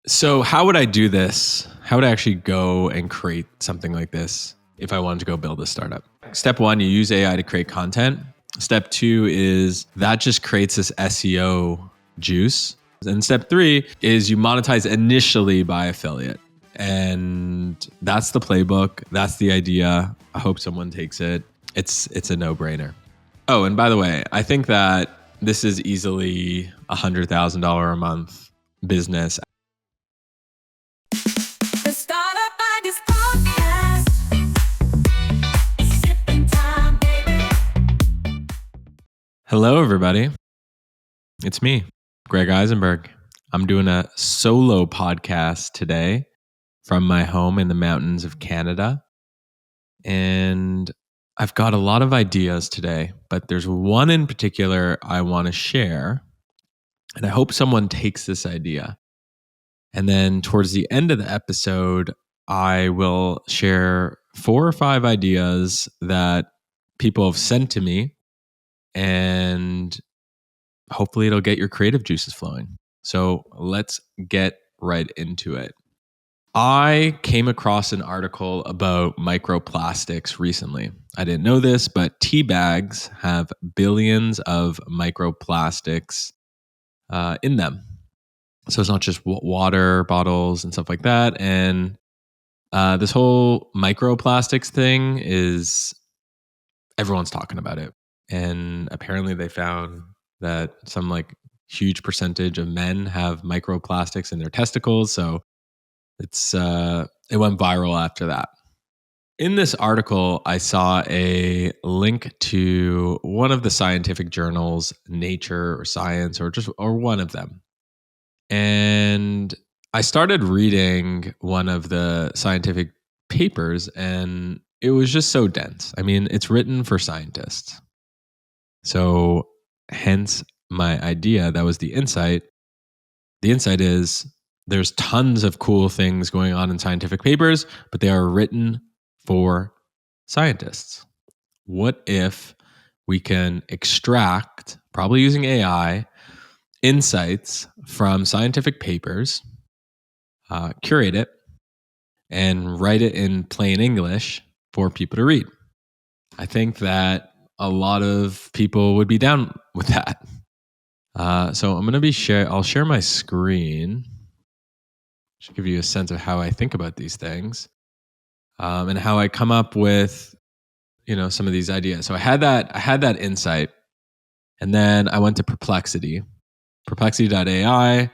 So how would I do this? How would I actually go and create something like this if I wanted to go build a startup? Step one, you use AI to create content. Step two is that just creates this SEO juice. And step three is you monetize initially by affiliate. And that's the playbook. That's the idea. I hope someone takes it. It's a no-brainer. Oh, and by the way, I think that this is easily $100,000 a month business. The Startup Ideas Podcast. Sipping time, baby. Hello, everybody. It's me, Greg Isenberg. I'm doing a solo podcast today from my home in the mountains of Canada. And I've got a lot of ideas today, but there's one in particular I want to share. And I hope someone takes this idea. And then towards the end of the episode, I will share 4 or 5 ideas that people have sent to me, and hopefully it'll get your creative juices flowing. So let's get right into it. I came across an article about microplastics recently. I didn't know this, but tea bags have billions of microplastics in them. So it's not just water bottles and stuff like that. And this whole microplastics thing is, everyone's talking about it. And apparently they found that some huge percentage of men have microplastics in their testicles. So it went viral after that. In this article, I saw a link to one of the scientific journals, Nature or Science, or one of them. And I started reading one of the scientific papers, and it was just so dense. I mean, it's written for scientists. So hence my idea, that was the insight. The insight is there's tons of cool things going on in scientific papers, but they are written for scientists. What if we can extract, probably using AI, insights from scientific papers, curate it, and write it in plain English for people to read? I think that a lot of people would be down with that. So I'm going to I'll share my screen to give you a sense of how I think about these things, and how I come up with, some of these ideas. So I had that insight, and then I went to Perplexity.ai,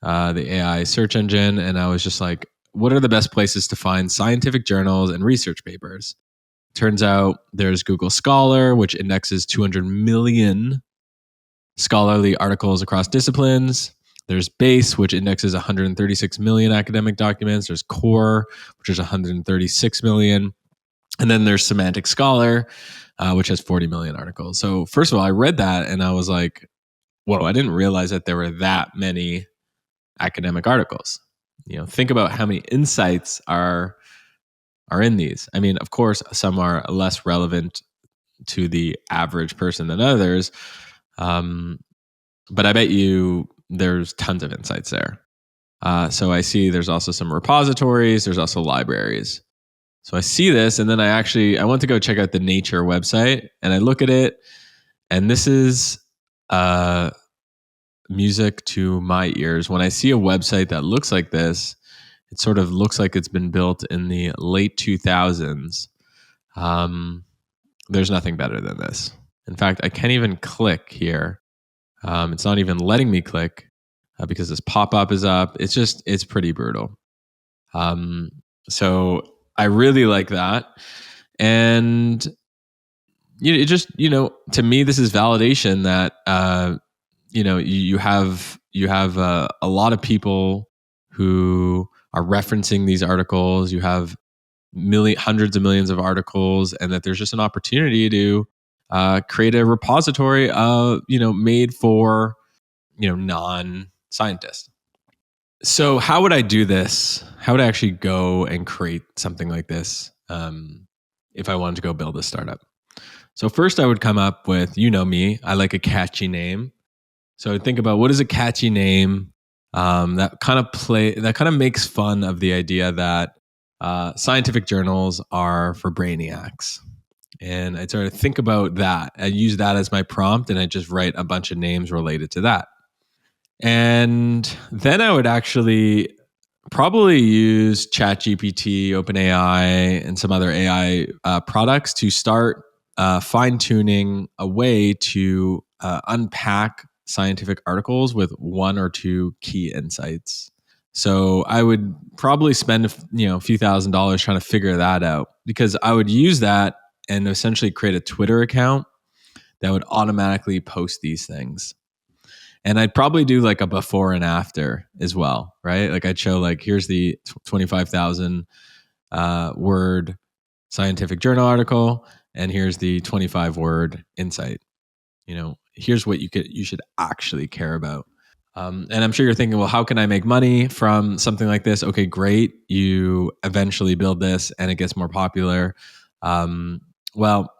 the AI search engine, and I was just like, what are the best places to find scientific journals and research papers? Turns out there's Google Scholar, which indexes 200 million scholarly articles across disciplines. There's Base, which indexes 136 million academic documents. There's Core, which is 136 million. And then there's Semantic Scholar, which has 40 million articles. So first of all, I read that and I was like, whoa, I didn't realize that there were that many academic articles. Think about how many insights are in these. I mean, of course, some are less relevant to the average person than others. But I bet you there's tons of insights there. So I see there's also some repositories. There's also libraries. So I see this, and then I went to go check out the Nature website, and I look at it, and this is music to my ears. When I see a website that looks like this, it sort of looks like it's been built in the late 2000s. There's nothing better than this. In fact, I can't even click here. It's not even letting me click because this pop-up is up. It's pretty brutal. So I really like that. And it just, to me, this is validation that, you have a lot of people who are referencing these articles. You have hundreds of millions of articles, and that there's just an opportunity to create a repository made for non-scientists. So how would I do this? How would I actually go and create something like this if I wanted to go build a startup? So first I would come up with, me, I like a catchy name. So I'd think about, what is a catchy name that kind of makes fun of the idea that scientific journals are for brainiacs. And I sort of think about that. I use that as my prompt, and I just write a bunch of names related to that. And then I would actually probably use ChatGPT, OpenAI, and some other AI products to start fine tuning a way to unpack scientific articles with one or two key insights. So I would probably spend a few $1,000s trying to figure that out, because I would use that and essentially create a Twitter account that would automatically post these things. And I'd probably do like a before and after as well, right? Like I'd show like, here's the 25,000 word scientific journal article, and here's the 25 word insight. Here's what you should actually care about. And I'm sure you're thinking, well, how can I make money from something like this? Okay, great. You eventually build this and it gets more popular. Well,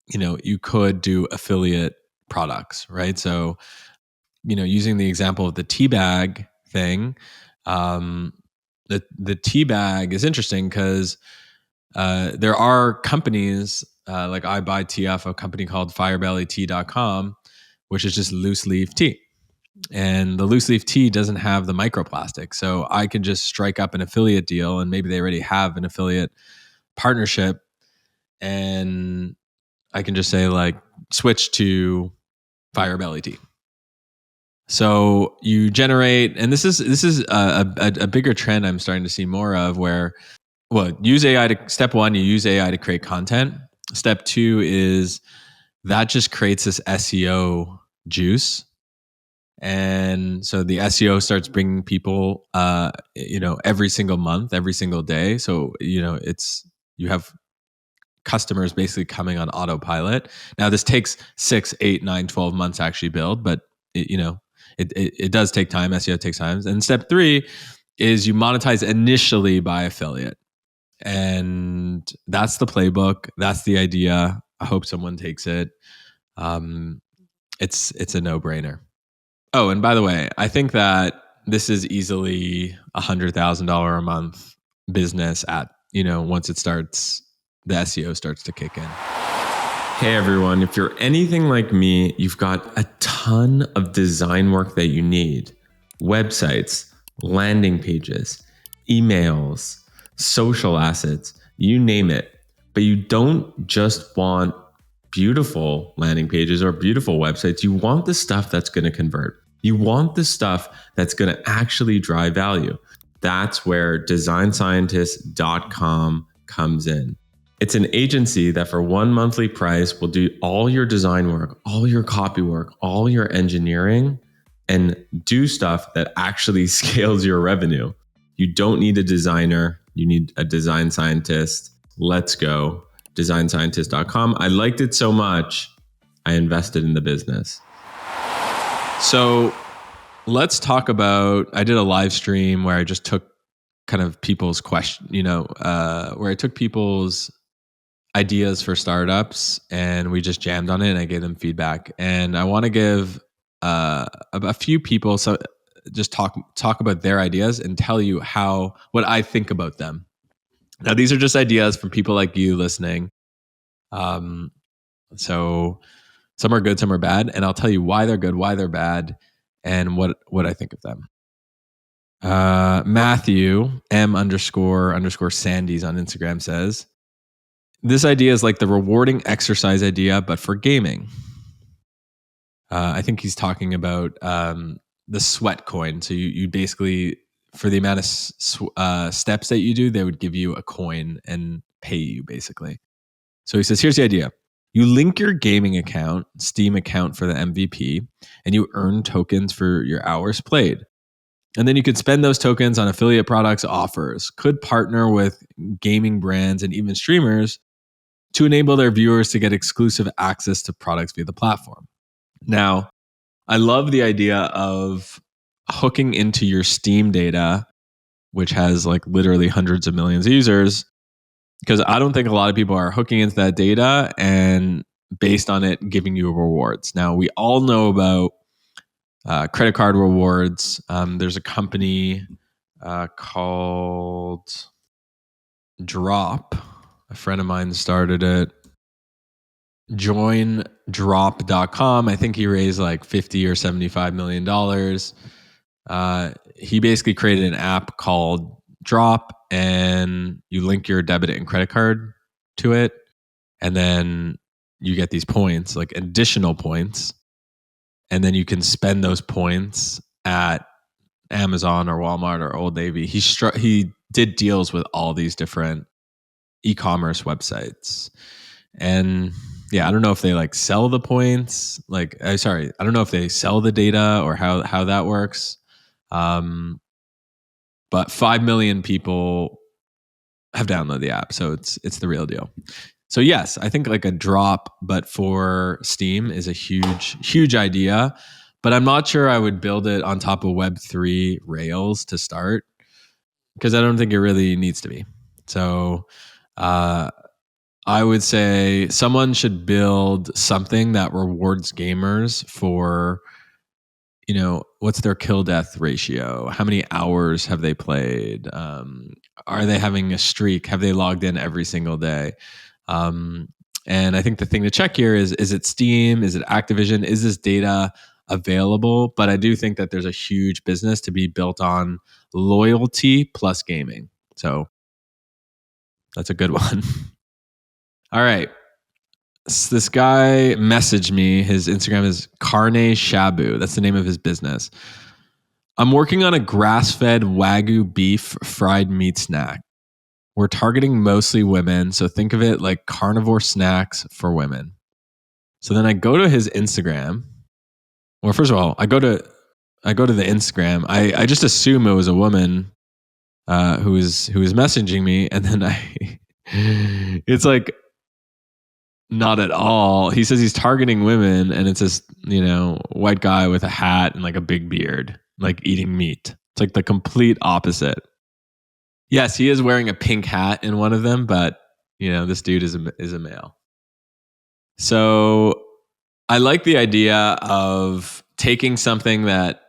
you could do affiliate products, right? So, using the example of the tea bag thing, the tea bag is interesting because there are companies like I buy tea off a company called firebellytea.com, which is just loose leaf tea. And the loose leaf tea doesn't have the microplastic. So I can just strike up an affiliate deal, and maybe they already have an affiliate partnership. And I can just say like, switch to Fire Belly tea. So you generate, and this is a bigger trend I'm starting to see more of, where, use AI to, step one, you use AI to create content. Step two is that just creates this SEO juice. And so the SEO starts bringing people, every single month, every single day. So, you have customers basically coming on autopilot. Now this takes 6, 8, 9, 12 months to actually build, but it does take time. SEO takes time. And step three is you monetize initially by affiliate. And that's the playbook. That's the idea. I hope someone takes it. It's a no-brainer. Oh, and by the way, I think that this is easily $100,000 a month business at, once it starts, the SEO starts to kick in. Hey everyone, if you're anything like me, you've got a ton of design work that you need. Websites, landing pages, emails, social assets, you name it. But you don't just want beautiful landing pages or beautiful websites. You want the stuff that's going to convert. You want the stuff that's going to actually drive value. That's where designscientist.com comes in. It's an agency that for one monthly price will do all your design work, all your copy work, all your engineering, and do stuff that actually scales your revenue. You don't need a designer. You need a design scientist. Let's go. designscientist.com. I liked it so much, I invested in the business. So let's talk about, I did a live stream where I just took kind of people's question, where I took people's ideas for startups and we just jammed on it and I gave them feedback. And I want to give a few people, so just talk about their ideas and tell you what I think about them. Now, these are just ideas from people like you listening. So some are good, some are bad, and I'll tell you why they're good, why they're bad, and what I think of them. Matthew M__ Sandys on Instagram says, this idea is like the rewarding exercise idea, but for gaming. I think he's talking about the sweat coin. So you basically, for the amount of steps that you do, they would give you a coin and pay you basically. So he says, here's the idea. You link your gaming account, Steam account for the MVP, and you earn tokens for your hours played. And then you could spend those tokens on affiliate products, offers, could partner with gaming brands and even streamers to enable their viewers to get exclusive access to products via the platform. Now, I love the idea of hooking into your Steam data, which has like literally hundreds of millions of users, because I don't think a lot of people are hooking into that data and based on it giving you rewards. Now, we all know about credit card rewards. There's a company called Drop. A friend of mine started it. Joindrop.com. I think he raised like $50 or $75 million. He basically created an app called Drop, and you link your debit and credit card to it, and then you get these points, like additional points, and then you can spend those points at Amazon or Walmart or Old Navy. He did deals with all these different e-commerce websites, and yeah, I don't know if they like sell the points. I don't know if they sell the data or how that works. But 5 million people have downloaded the app, so it's the real deal. So yes, I think like a Drop, but for Steam is a huge idea. But I'm not sure I would build it on top of Web3 Rails to start, because I don't think it really needs to be. So I would say someone should build something that rewards gamers for, what's their kill death ratio? How many hours have they played? Are they having a streak? Have they logged in every single day? And I think the thing to check here is it Steam? Is it Activision? Is this data available? But I do think that there's a huge business to be built on loyalty plus gaming. So that's a good one. All right. So this guy messaged me. His Instagram is Carne Shabu. That's the name of his business. I'm working on a grass-fed Wagyu beef fried meat snack. We're targeting mostly women, so think of it like carnivore snacks for women. So then I go to his Instagram. Well, first of all, I go to the Instagram. I just assume it was a woman who was messaging me, and then it's like, not at all. He says he's targeting women, and it's this, white guy with a hat and like a big beard, like eating meat. It's like the complete opposite. Yes, he is wearing a pink hat in one of them, but this dude is a male. So I like the idea of taking something that,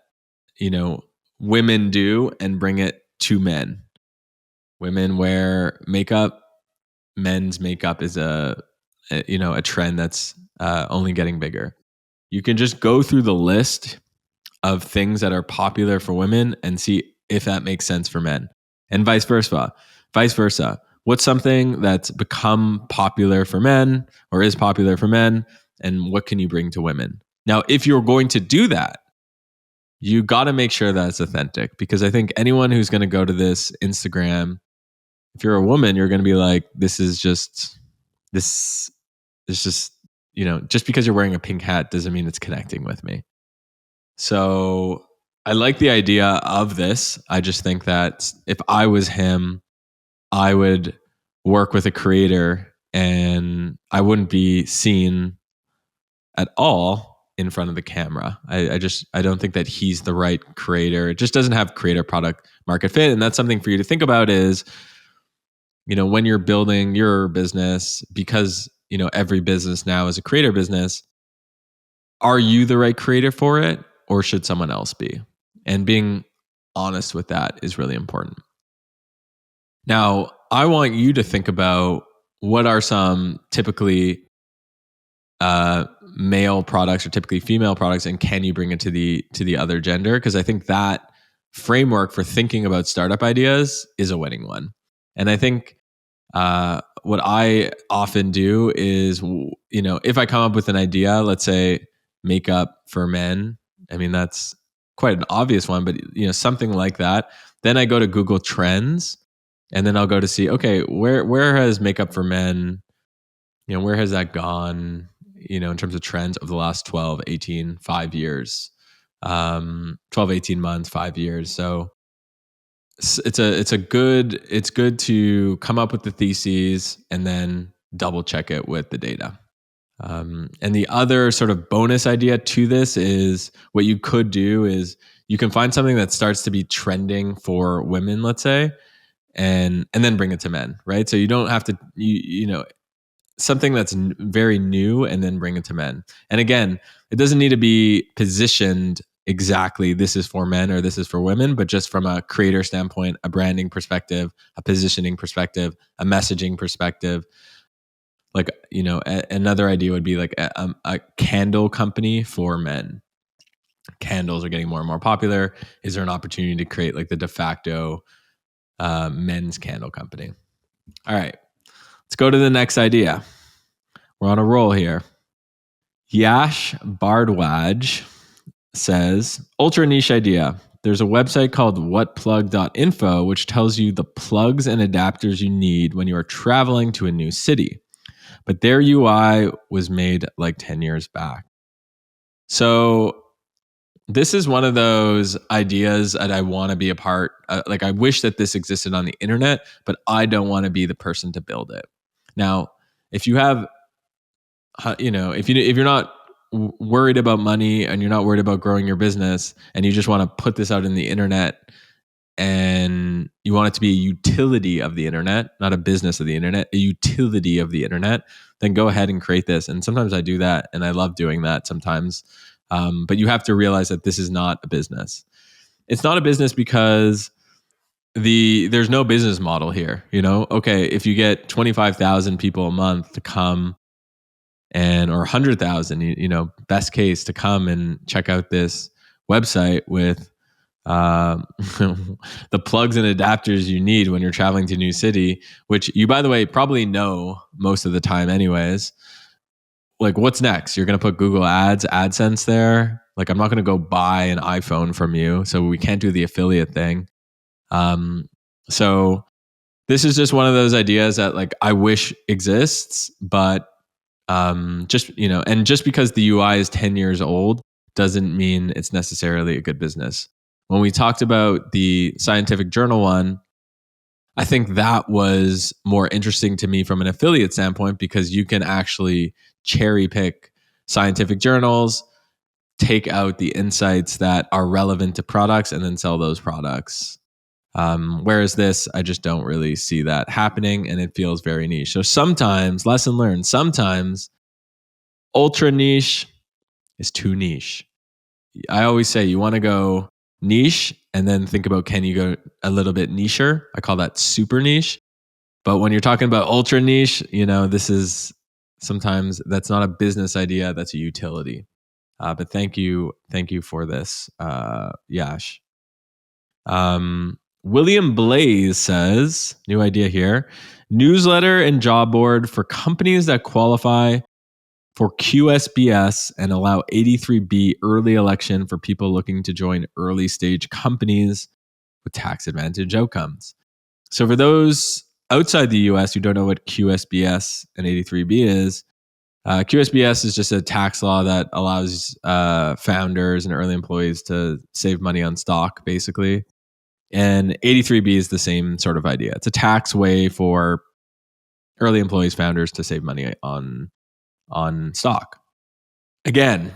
women do and bring it to men. Women wear makeup. Men's makeup is a trend that's only getting bigger. You can just go through the list of things that are popular for women and see if that makes sense for men, and vice versa. What's something that's become popular for men or is popular for men, and what can you bring to women? Now, if you're going to do that, you got to make sure that it's authentic, because I think anyone who's going to go to this Instagram, if you're a woman, you're going to be like, it's just, just because you're wearing a pink hat doesn't mean it's connecting with me. So I like the idea of this. I just think that if I was him, I would work with a creator and I wouldn't be seen at all in front of the camera. I don't think that he's the right creator. It just doesn't have creator product market fit. And that's something for you to think about is, when you're building your business, because, every business now is a creator business, are you the right creator for it, or should someone else be? And being honest with that is really important. Now, I want you to think about what are some typically male products or typically female products, and can you bring it to the other gender? Because I think that framework for thinking about startup ideas is a winning one. And I think what I often do is, if I come up with an idea, let's say makeup for men, I mean, that's quite an obvious one, but something like that. Then I go to Google Trends, and then I'll go to see, okay, where has makeup for men, where has that gone, in terms of trends over the last 12, 18, 5 years, 12, 18 months, 5 years. So it's good to come up with the theses and then double check it with the data. And the other sort of bonus idea to this is, what you could do is you can find something that starts to be trending for women, let's say, and then bring it to men, right? So you don't have to, something that's very new and then bring it to men. And again, it doesn't need to be positioned exactly this is for men or this is for women, but just from a creator standpoint, a branding perspective, a positioning perspective, a messaging perspective. Like, another idea would be like a candle company for men. Candles are getting more and more popular. Is there an opportunity to create like the de facto men's candle company? All right, let's go to the next idea. We're on a roll here. Yash Bardwaj says, ultra niche idea. There's a website called whatplug.info, which tells you the plugs and adapters you need when you are traveling to a new city. But their UI was made like 10 years back. So this is one of those ideas that I want to be a part. Like, I wish that this existed on the internet, but I don't want to be the person to build it. Now, if you have, if you're not worried about money and you're not worried about growing your business, and you just want to put this out in the internet, and you want it to be a utility of the internet, not a business of the internet, a utility of the internet, then go ahead and create this. And sometimes I do that, and I love doing that sometimes. But you have to realize that this is not a business. It's not a business because there's no business model here. Okay, if you get 25,000 people a month to come, or 100,000, best case, to come and check out this website with the plugs and adapters you need when you're traveling to a new city, which you, by the way, probably know most of the time anyways. Like, what's next? You're going to put Google Ads, AdSense there. Like, I'm not going to go buy an iPhone from you, so we can't do the affiliate thing. So this is just one of those ideas that, like, I wish exists, but just because the UI is 10 years old doesn't mean it's necessarily a good business. When we talked about the scientific journal one, I think that was more interesting to me from an affiliate standpoint, because you can actually cherry pick scientific journals, take out the insights that are relevant to products, and then sell those products. Whereas this, I just don't really see that happening, and it feels very niche. So sometimes, lesson learned, sometimes ultra niche is too niche. I always say you want to go niche and then think about, can you go a little bit nicher? I call that super niche. But when you're talking about ultra niche, this is sometimes that's not a business idea, that's a utility. But thank you for this, Yash. William Blaze says, new idea here, newsletter and job board for companies that qualify for QSBS and allow 83B early election for people looking to join early stage companies with tax advantage outcomes. So for those outside the US who don't know what QSBS and 83B is, QSBS is just a tax law that allows founders and early employees to save money on stock, basically. And 83B is the same sort of idea. It's a tax way for early employees, founders to save money on stock. Again,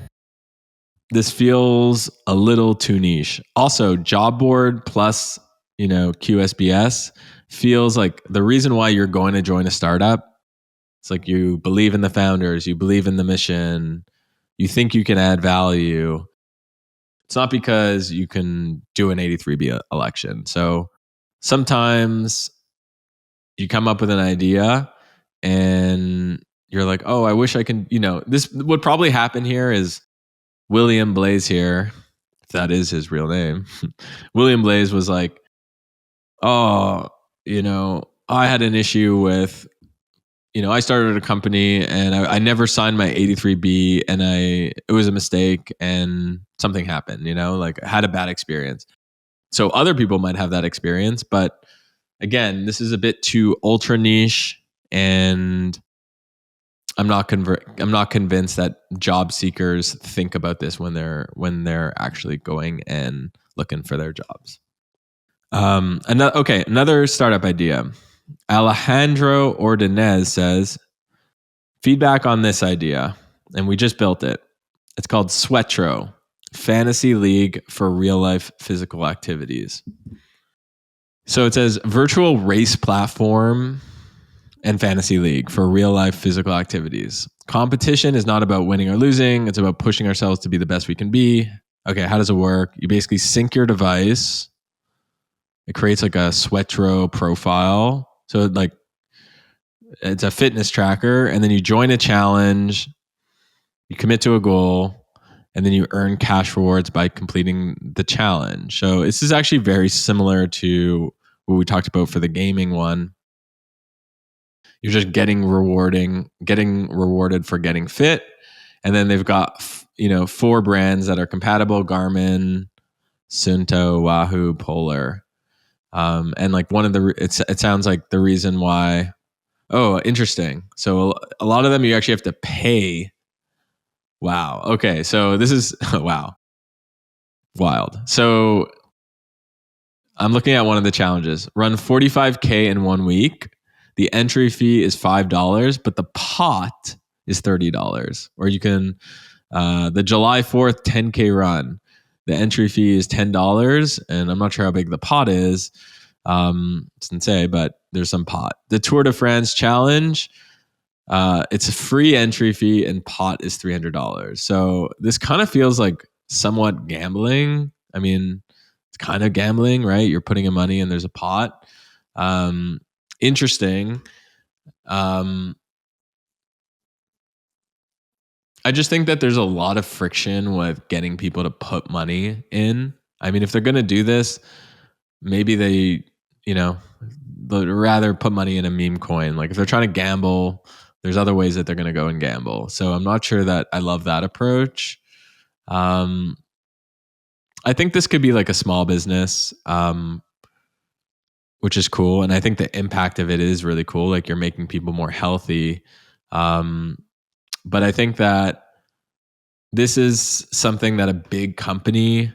this feels a little too niche. Also, job board plus, QSBS feels like the reason why you're going to join a startup. It's like you believe in the founders, you believe in the mission, you think you can add value. It's not because you can do an 83B election. So sometimes you come up with an idea and you're like, oh, I wish I can, this would probably happen here is William Blaze here, if that is his real name. William Blaze was like, oh, I had an issue with, I started a company and I never signed my 83B and it was a mistake and something happened, like I had a bad experience. So other people might have that experience, but again, this is a bit too ultra niche, and I'm not convinced that job seekers think about this when they're actually going and looking for their jobs. Another startup idea. Alejandro Ordonez says, feedback on this idea, and we just built it. It's called Sweatro, Fantasy League for real life physical activities. So it says virtual race platform and fantasy league for real life physical activities. Competition is not about winning or losing. It's about pushing ourselves to be the best we can be. Okay, how does it work? You basically sync your device. It creates like a Sweatro profile. So like it's a fitness tracker, and then you join a challenge, you commit to a goal, and then you earn cash rewards by completing the challenge. So this is actually very similar to what we talked about for the gaming one. You're just getting rewarded for getting fit. And then they've got 4 brands that are compatible: Garmin, Sunto, Wahoo, Polar. And like one of the it sounds like the reason why. Oh, interesting. So a lot of them you actually have to pay. Wow. Okay. So this is wow. Wild. So I'm looking at one of the challenges. Run 45K in 1 week. The entry fee is $5, but the pot is $30. Or you can the July 4th 10K run. The entry fee is $10, and I'm not sure how big the pot is. It doesn't say, but there's some pot. The Tour de France challenge. It's a free entry fee, and pot is $300. So this kind of feels like somewhat gambling. I mean, it's kind of gambling, right? You're putting in money and there's a pot. Interesting. I just think that there's a lot of friction with getting people to put money in. I mean, if they're going to do this, maybe they'd rather put money in a meme coin. Like if they're trying to gamble, there's other ways that they're going to go and gamble. So I'm not sure that I love that approach. I think this could be like a small business, which is cool. And I think the impact of it is really cool. Like you're making people more healthy. But I think that this is something that a big company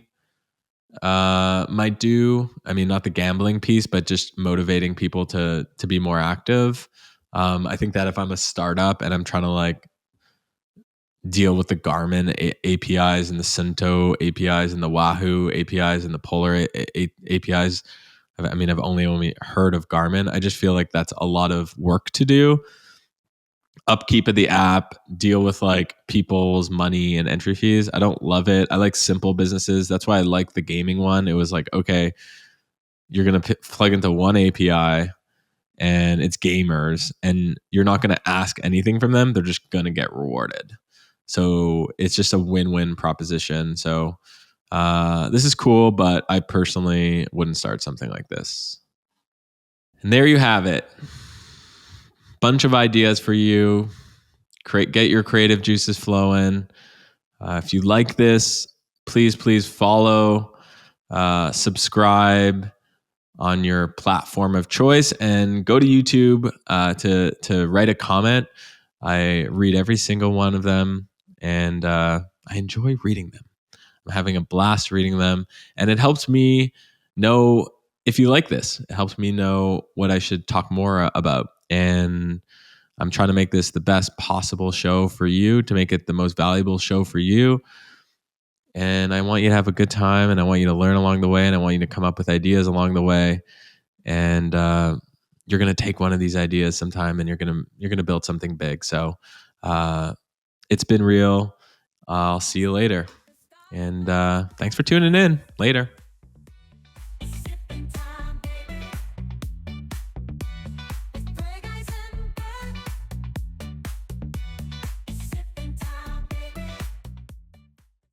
might do. I mean, not the gambling piece, but just motivating people to be more active. I think that if I'm a startup and I'm trying to like deal with the Garmin APIs and the Sunto APIs and the Wahoo APIs and the Polar APIs, I mean, I've only heard of Garmin. I just feel like that's a lot of work to do. Upkeep of the app, deal with like people's money and entry fees. I don't love it. I like simple businesses. That's why I like the gaming one. It was like, okay, you're going to plug into one API and it's gamers, and you're not going to ask anything from them. They're just going to get rewarded. So it's just a win-win proposition. So this is cool, but I personally wouldn't start something like this. And there you have it. Bunch of ideas for you. Get your creative juices flowing. If you like this, please follow, subscribe on your platform of choice, and go to YouTube to write a comment. I read every single one of them, and I enjoy reading them. I'm having a blast reading them, and it helps me know if you like this. It helps me know what I should talk more about. And I'm trying to make this the best possible show for you, to make it the most valuable show for you. And I want you to have a good time, and I want you to learn along the way, and I want you to come up with ideas along the way. And you're going to take one of these ideas sometime, and you're going to build something big. So it's been real. I'll see you later. And thanks for tuning in. Later.